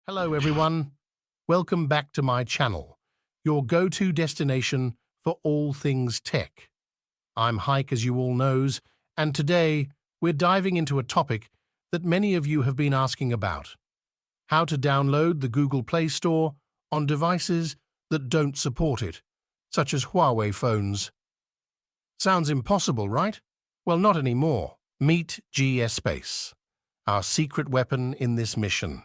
Hello everyone, welcome back to my channel, your go-to destination for all things tech. I'm Hike, as you all knows, and today we're diving into a topic that many of you have been asking about: how to download the Google Play Store on devices that don't support it, such as Huawei phones. Sounds impossible, right? Well, not anymore. Meet GSpace, our secret weapon in this mission.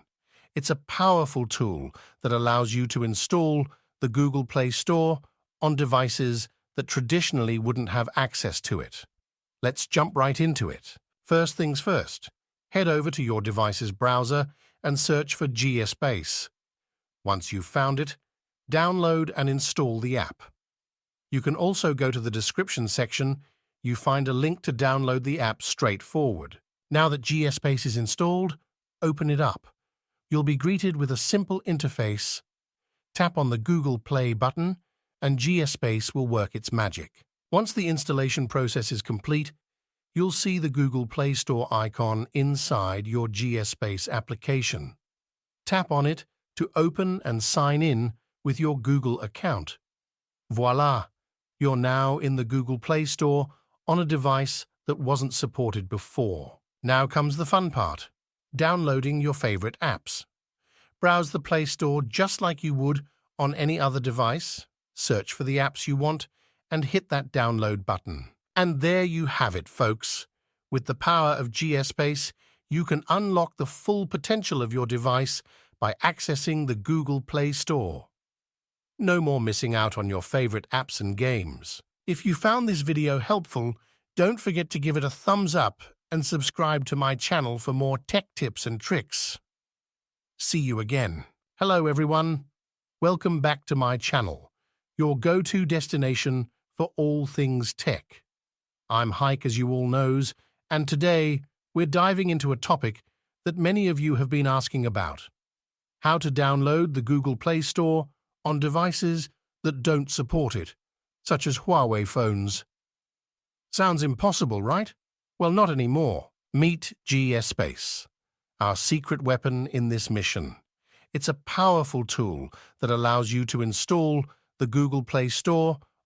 It's a powerful tool that allows you to install the Google Play Store on devices that traditionally wouldn't have access to it. Let's jump right into it. First things first, head over to your device's browser and search for GSpace. Once you've found it, download and install the app. You can also go to the description section. You find a link to download the app straightforward. Now that GSpace is installed, open it up. You'll be greeted with a simple interface. Tap on the Google Play button and GSpace will work its magic. Once the installation process is complete, you'll see the Google Play Store icon inside your GSpace application. Tap on it to open and sign in with your Google account. Voila! You're now in the Google Play Store on a device that wasn't supported before. Now comes the fun part: downloading your favorite apps. Browse the Play Store just like you would on any other device, search for the apps you want, and hit that download button. And there you have it, folks. With the power of GSpace, you can unlock the full potential of your device by accessing the Google Play Store. No more missing out on your favorite apps and games. If you found this video helpful, don't forget to give it a thumbs up and subscribe to my channel for more tech tips and tricks. See you again. Hello everyone, welcome back to my channel, your go-to destination for all things tech. I'm Hike, as you all knows, and today we're diving into a topic that many of you have been asking about: how to download the Google Play Store on devices that don't support it, such as Huawei phones. Sounds impossible, right? Well, not anymore. Meet GSpace, our secret weapon in this mission. It's a powerful tool that allows you to install the Google Play Store